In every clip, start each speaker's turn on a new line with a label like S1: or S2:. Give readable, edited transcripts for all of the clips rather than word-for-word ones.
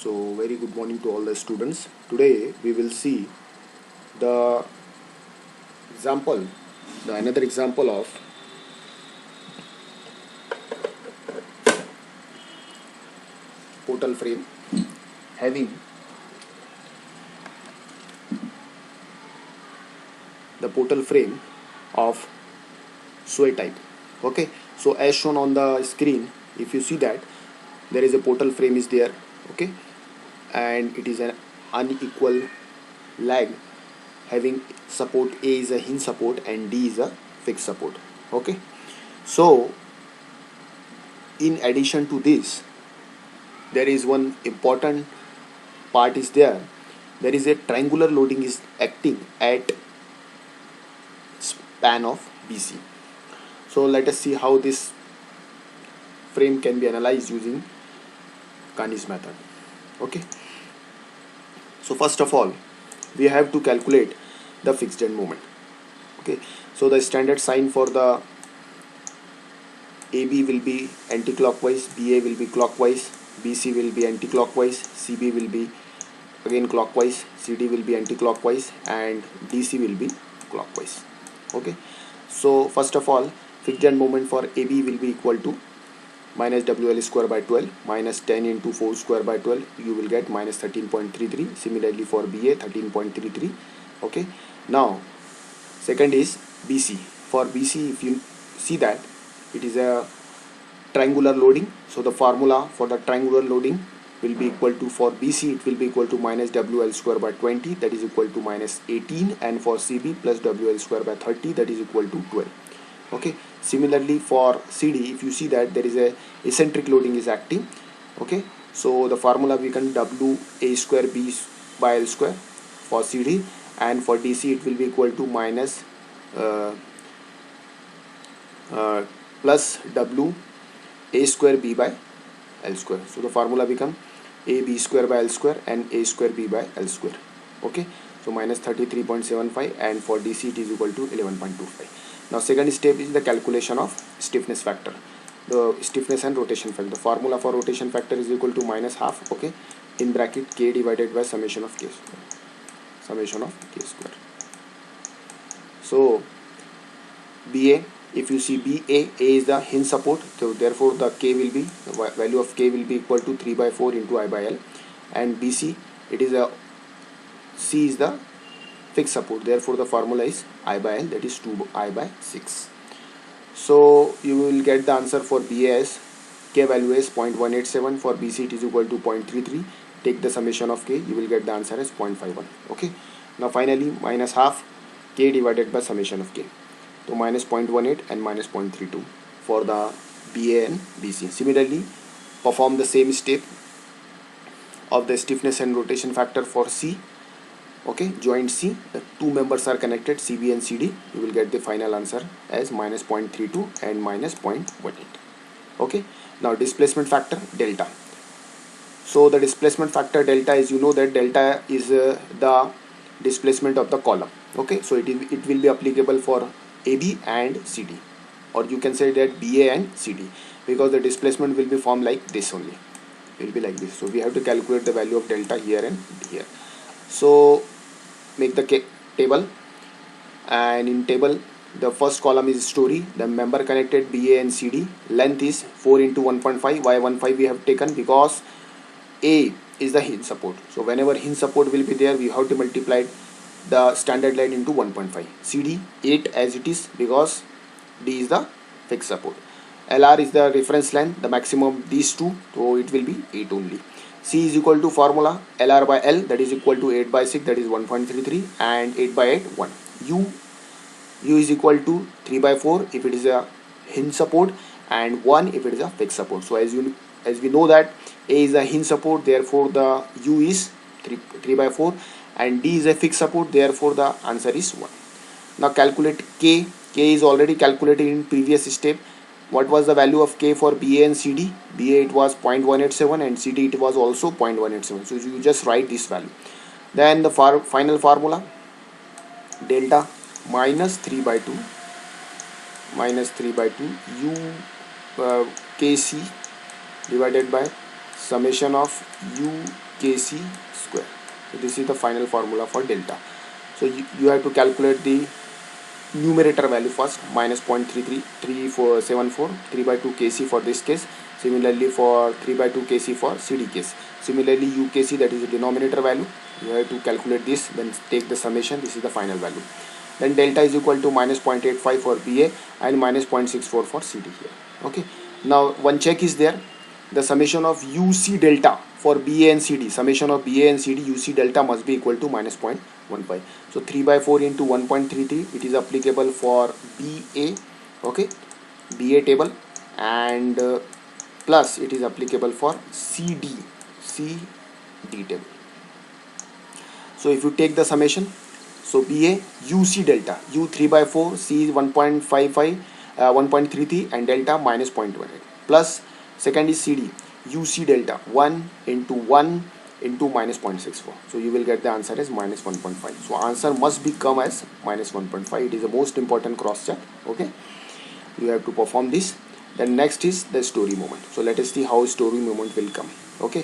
S1: So very good morning to all the students. Today we will see the example, another example of portal frame having the portal frame of sway type. Okay, so as shown on the screen, if you see that there is a portal frame is there. Okay, and it is an unequal lag having support. A is a hinge support and D is a fixed support. Okay, so in addition to this, there is one important part is there is a triangular loading is acting at span of BC. So let us see how this frame can be analyzed using Kani's method. Okay, so first of all we have to calculate the fixed end moment. Okay, so the standard sign for the AB will be anti-clockwise, BA will be clockwise, BC will be anti-clockwise, CB will be again clockwise, CD will be anti-clockwise, and DC will be clockwise. Okay, so first of all fixed end moment for AB will be equal to minus WL square by 12 minus 10 into 4 square by 12, you will get minus 13.33. Similarly for BA 13.33. Okay, now second is BC. For BC, if you see that it is a triangular loading, so the formula for the triangular loading will be equal to, for BC it will be equal to minus WL square by 20, that is equal to minus 18, and for CB plus WL square by 30, that is equal to 12. Okay, similarly for CD, if you see that there is a eccentric loading is acting. Okay, so the formula we can WA square B by L square for CD, and for DC it will be equal to minus plus W A square B by L square. So the formula become A B square by L square and A square B by L square. Okay, so minus 33.75, and for DC it is equal to 11.25. Now second step is the calculation of stiffness factor, the stiffness and rotation factor. The formula for rotation factor is equal to minus half, okay, in bracket K divided by summation of K square, summation of K square. So BA, if you see BA, A is the hinge support, so therefore the K will be, the value of K will be equal to 3 by 4 into I by L, and BC, it is a, C is the fixed support, therefore the formula is I by L, that is 2I by 6. So you will get the answer for BA as K value is 0.187, for BC it is equal to 0.33. Take the summation of K, you will get the answer as 0.51. Okay, now finally minus half K divided by summation of K, so minus 0.18 and minus 0.32 for the BA and BC. Similarly, perform the same step of the stiffness and rotation factor for C. Okay, joint C, the two members are connected, CB and CD, you will get the final answer as minus 0.32 and minus 0.18. Okay, now displacement factor delta. So the displacement factor delta is, you know that delta is the displacement of the column. Okay, so it will be applicable for AB and CD, or you can say that BA and CD, because the displacement will be formed like this only, it will be like this. So we have to calculate the value of delta here and here. So make the table, and in table the first column is story, the member connected BA and CD, length is 4 into 1.5. Why 1.5 we have taken? Because A is the hinge support, so whenever hinge support will be there, we have to multiply the standard line into 1.5. CD 8 as it is, because D is the fixed support. LR is the reference line, the maximum of these two, so it will be 8 only. C is equal to formula LR by L, that is equal to 8 by 6, that is 1.33, and 8 by 8 1. U is equal to 3 by 4 if it is a hinge support, and 1 if it is a fixed support. So as we know that A is a hinge support, therefore the U is 3 by 4, and D is a fixed support, therefore the answer is 1. Now calculate K. K is already calculated in previous step. What was the value of K for BA and CD? BA it was 0.187 and CD it was also 0.187. So you just write this value. Then the final formula, delta minus 3 by 2 U KC divided by summation of U kc square. So this is the final formula for delta. So you have to calculate the numerator value first, minus 0.33474, 3 by 2 kc for this case. Similarly for 3 by 2 kc for CD case. Similarly UKC, that is the denominator value, you have to calculate this, then take the summation. This is the final value. Then delta is equal to minus 0.85 for BA and minus 0.64 for CD here. Okay, now one check is there. The summation of UC delta for BA and CD, summation of BA and CD UC delta must be equal to minus 0.15. So 3 by 4 into 1.33, it is applicable for BA, okay, BA table, and plus it is applicable for CD table. So if you take the summation, so BA UC delta, U 3 by 4, C is 1.55, 1.33, and delta minus 0.18, plus second is CD UC delta 1 into 1 into minus 0.64. So you will get the answer as minus 1.5. So answer must become as minus 1.5. It is the most important cross check. Okay, you have to perform this. Then next is the story moment. So let us see how story moment will come. Okay,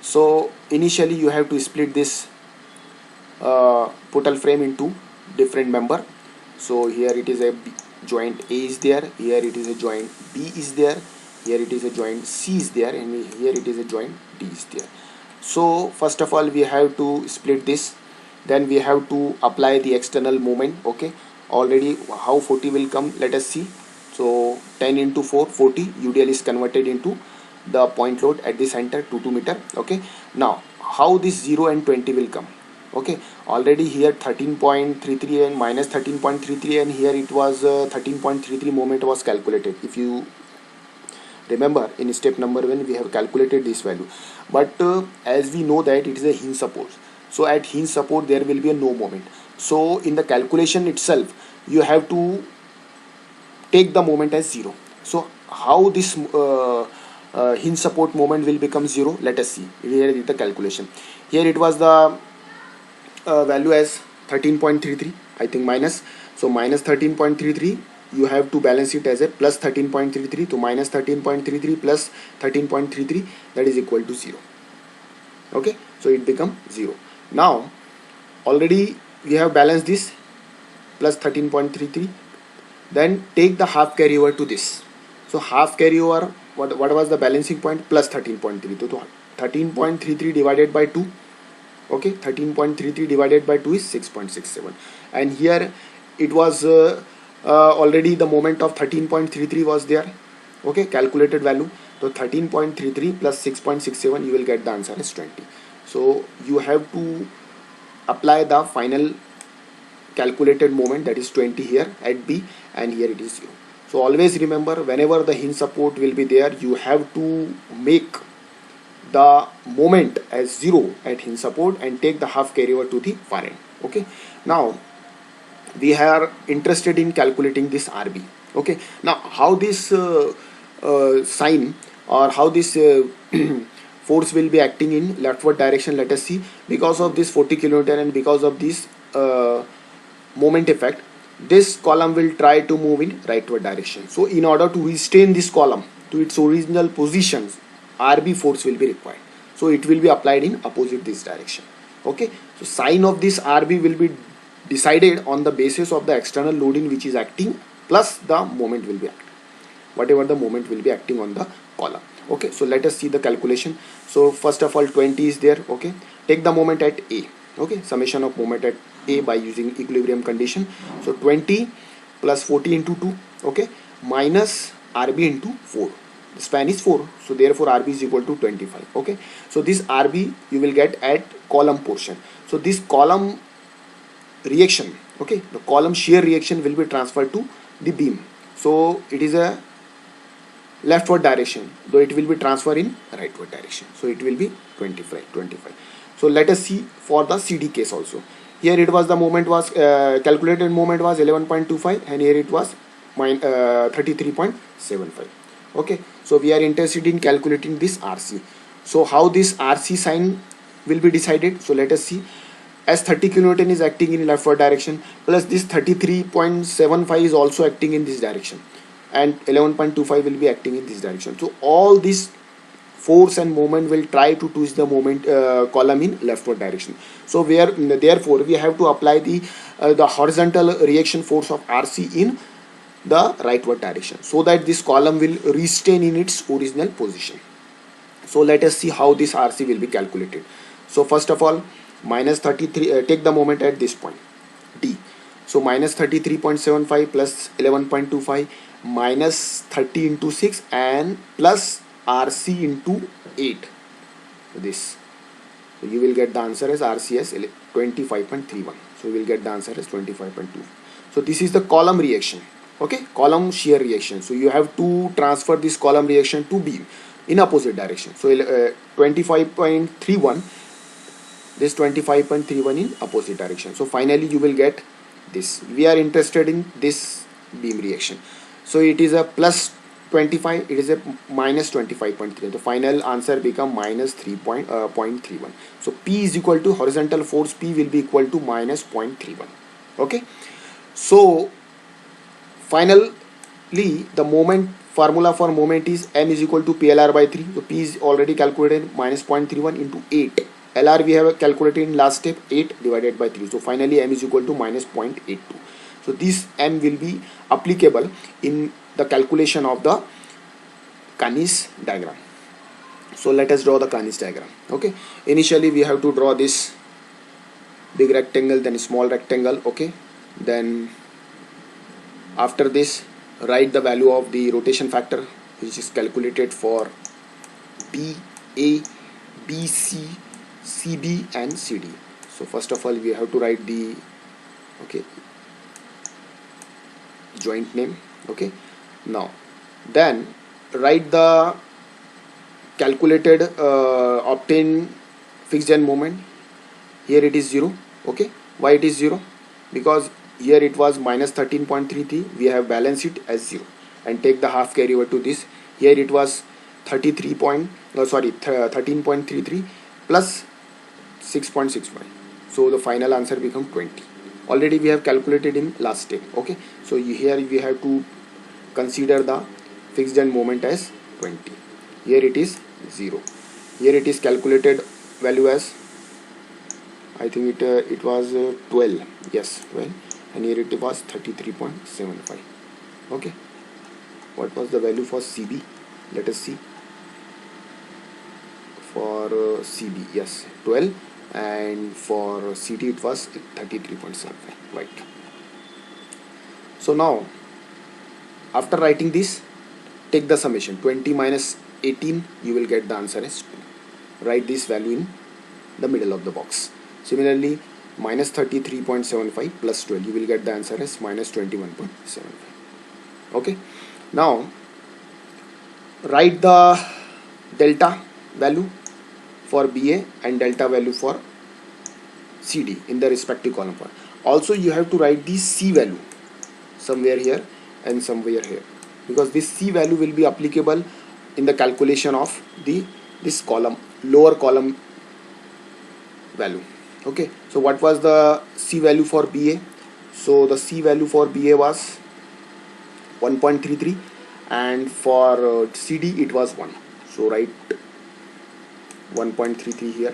S1: so initially you have to split this portal frame into different member. So here it is a joint A is there, here it is a joint B is there, here it is a joint C is there, and here it is a joint D is there. So first of all we have to split this, then we have to apply the external moment. Okay, already how 40 will come, let us see. So 10 into 4, 40, UDL is converted into the point load at the center, 2 meter. Okay, now how this 0 and 20 will come. Okay, already here 13.33 and minus 13.33, and here it was 13.33 moment was calculated. If you remember, in step number 1 we have calculated this value, but as we know that it is a hinge support, so at hinge support there will be a no moment. So in the calculation itself you have to take the moment as 0. So how this hinge support moment will become 0, let us see. Here is the calculation. Here it was the value as 13.33, I think minus, so minus 13.33, you have to balance it as a plus 13.33 to minus 13.33 plus 13.33, that is equal to 0. Okay, so it become 0. Now already we have balanced this plus 13.33, then take the half carryover to this. So half carryover, what was the balancing point? Plus 13.32. So 13.33 divided by 2, okay, 13.33 divided by 2 is 6.67, and here it was already the moment of 13.33 was there. Okay, calculated value. So 13.33 plus 6.67, you will get the answer as 20. So you have to apply the final calculated moment, that is 20 here at B, and here it is 0. So always remember, whenever the hinge support will be there, you have to make the moment as 0 at hinge support and take the half carryover to the far end. Okay, now we are interested in calculating this RB. Okay, now how this sign or how this force will be acting in leftward direction, let us see. Because of this 40 kilonewton and because of this moment effect, this column will try to move in rightward direction. So in order to restrain this column to its original positions, RB force will be required. So it will be applied in opposite this direction. Okay, so sign of this RB will be decided on the basis of the external loading which is acting plus the moment will be acting, whatever the moment will be acting on the column. Okay, so let us see the calculation. So first of all 20 is there. Okay, take the moment at A. Okay, summation of moment at A by using equilibrium condition. So 20 plus 40 into 2, okay, minus RB into 4. The span is 4, so therefore RB is equal to 25. Okay, so this RB you will get at column portion. So this column reaction, okay, the column shear reaction will be transferred to the beam. So it is a leftward direction, though it will be transferred in rightward direction. So it will be 25. So let us see for the CD case also. Here it was the moment was calculated moment was 11.25, and here it was 33.75. Okay, so we are interested in calculating this RC. So how this RC sign will be decided? So let us see. As 30 kilonewton is acting in leftward direction, plus this 33.75 is also acting in this direction, and 11.25 will be acting in this direction. So all these force and moment will try to twist the moment column in leftward direction. So therefore we have to apply the horizontal reaction force of RC in the rightward direction, so that this column will retain in its original position. So let us see how this RC will be calculated. So first of all, minus 33, take the moment at this point D. So minus 33.75 plus 11.25 minus 30 into 6 and plus RC into 8. This. So you will get the answer as RC as 25.31. So you will get the answer as 25.2. So this is the column reaction. Okay, column shear reaction. So you have to transfer this column reaction to beam in opposite direction. So 25.31, this 25.31 in opposite direction. So finally you will get this. We are interested in this beam reaction. So it is a plus 25, it is a minus 25.3. The final answer become minus 3.31. So P is equal to horizontal force P will be equal to minus 0.31. Okay. So finally the moment formula for moment is M is equal to PLR by 3. So P is already calculated, minus 0.31 into 8. LR we have calculated in last step, 8 divided by 3. So finally M is equal to minus 0.82. So this M will be applicable in the calculation of the Kani's diagram. So let us draw the Kani's diagram. Okay. Initially we have to draw this big rectangle, then small rectangle. Okay. Then after this, write the value of the rotation factor, which is calculated for BA, BC, CB and CD. So first of all we have to write the joint name. Okay. Now then write the calculated obtained fixed end moment. Here it is 0. Okay. Why it is 0? Because here it was minus 13.33. We have balanced it as 0 and take the half carry over to this. Here it was 13.33 plus 6.65. So the final answer become 20. Already we have calculated in last step. Okay. So here we have to consider the fixed end moment as 20. Here it is 0. Here it is calculated value as, I think it was 12. Yes, 12. And here it was 33.75. Okay. What was the value for CB? Let us see. For CB, yes, 12, and for CD it was 33.75. Right. So now after writing this, take the summation 20 minus 18, you will get the answer as 2. Write this value in the middle of the box. Similarly, minus 33.75 plus 12, you will get the answer as minus 21.75. Okay. Now write the delta value for BA and delta value for CD in the respective column. Also you have to write the C value somewhere here and somewhere here, because this C value will be applicable in the calculation of this column, lower column value. Okay. So what was the C value for BA? So the C value for BA was 1.33 and for CD it was 1. So write 1.33 here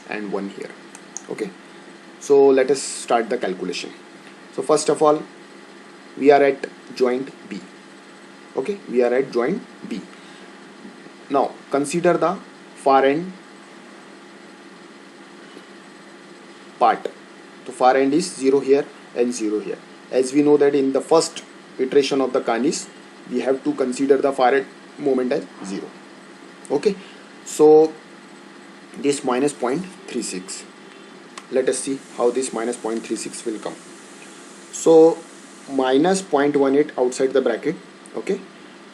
S1: and 1 here. Okay. So let us start the calculation. So first of all we are at joint B. Okay. We are at joint B. Now consider the far end part. The far end is 0 here and 0 here. As we know that in the first iteration of the Kani's, we have to consider the far end moment as 0. Okay. So this minus 0.36. Let us see how this minus 0.36 will come. So minus 0.18 outside the bracket. Okay.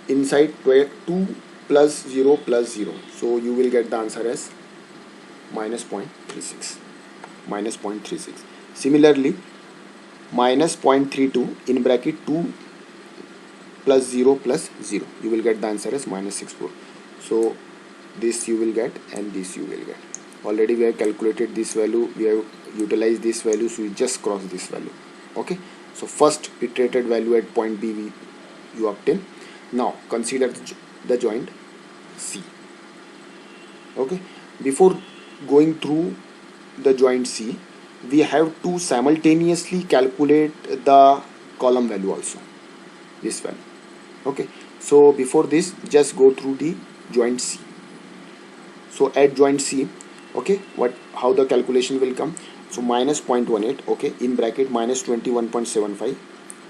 S1: Inside 2 plus 0 plus 0. So you will get the answer as minus 0.36. Minus 0.36. Similarly, minus 0.32 in bracket 2 plus 0 plus 0. You will get the answer as minus 6.4. So this you will get and this you will get. Already we have calculated this value. We have utilized this value. So we just cross this value. Okay. So first iterated value at point B you obtain. Now consider the joint C. Okay, before going through the joint C, we have to simultaneously calculate the column value also, this value. Okay, so before this, just go through the joint C. So at joint C, okay, what, how the calculation will come? So minus 0.18, okay, in bracket minus 21.75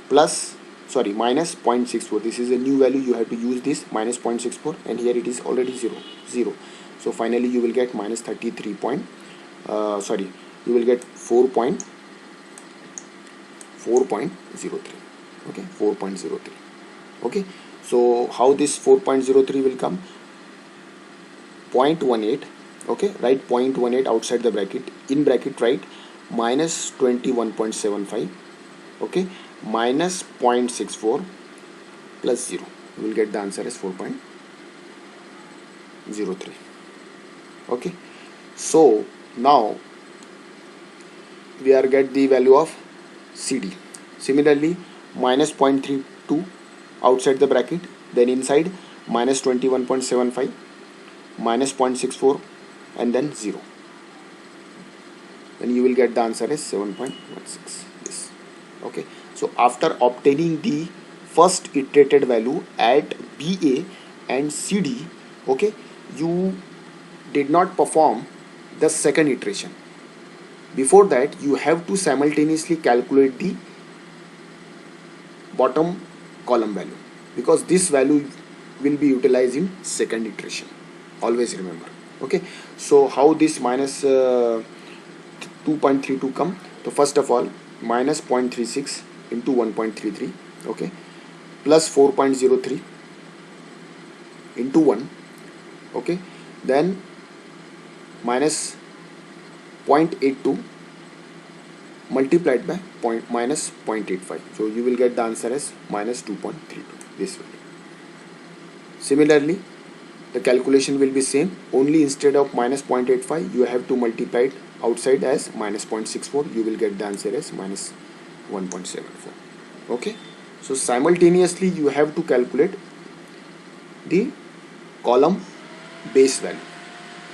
S1: plus, sorry, minus 0.64. This is a new value, you have to use this minus 0.64, and here it is already 0. So finally you will get minus 33 point, sorry, you will get 4.03. Okay, 4.03. Okay, so how this 4.03 will come? 0.18, okay, write 0.18 outside the bracket, in bracket write minus 21.75, okay, minus 0.64 plus 0. You will get the answer as 4.03. Okay, so now we are get the value of CD. Similarly, minus 0.32 outside the bracket, then inside minus 21.75, minus 0.64, and then 0. Then you will get the answer as 7.16. Yes. Okay, so after obtaining the first iterated value at BA and CD, okay, you did not perform the second iteration. Before that, you have to simultaneously calculate the bottom column value, because this value will be utilized in second iteration. Always remember. Okay, so how this minus 2.32 come? So first of all, minus 0.36 into 1.33, okay, plus 4.03 into 1, okay, then minus 0.82 multiplied by minus 0.85. So you will get the answer as minus 2.32, this value. Similarly, the calculation will be same, only instead of minus 0.85 you have to multiply it outside as minus 0.64. You will get the answer as minus 1.74. Okay, so simultaneously you have to calculate the column base value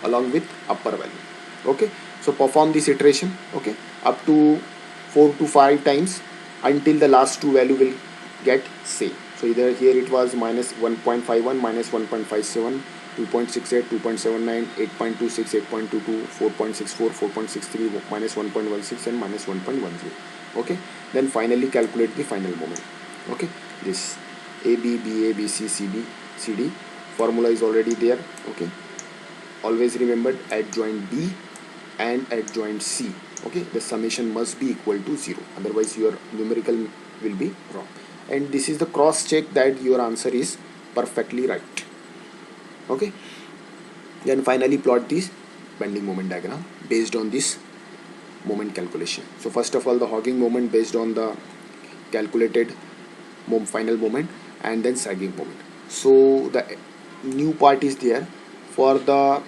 S1: along with upper value. Okay, so perform this iteration, okay, up to 4 to 5 times until the last two value will get same. So either here it was minus 1.51, minus 1.57, 2.68, 2.79, 8.26, 8.22, 4.64, 4.63, minus 1.16, and minus 1.10. Okay, then finally calculate the final moment. Okay, this AB, BA, BC, CB, CD formula is already there. Okay, always remember at joint B and at joint C, okay, the summation must be equal to 0, otherwise your numerical will be wrong. And this is the cross check that your answer is perfectly right. Okay, then finally plot this bending moment diagram based on this moment calculation. So first of all, the hogging moment based on the calculated final moment, and then sagging moment. So the new part is there for the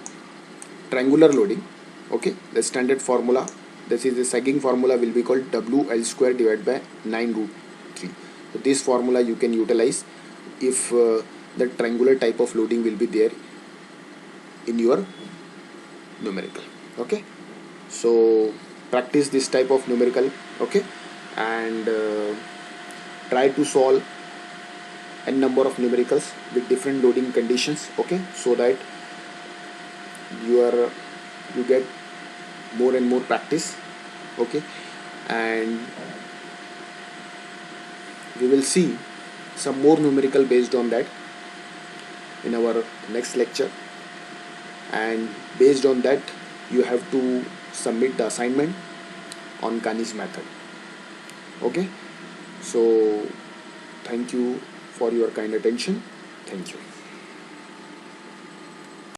S1: triangular loading. Okay, the standard formula, this is the sagging formula, will be called WL square divided by 9 root 3. So this formula you can utilize if the triangular type of loading will be there in your numerical. Okay, so practice this type of numerical, okay, and try to solve a number of numericals with different loading conditions, okay, so that you get more and more practice. Okay, and we will see some more numerical based on that in our next lecture, and based on that you have to submit the assignment on Kani's method. Okay, so thank you for your kind attention. Thank you.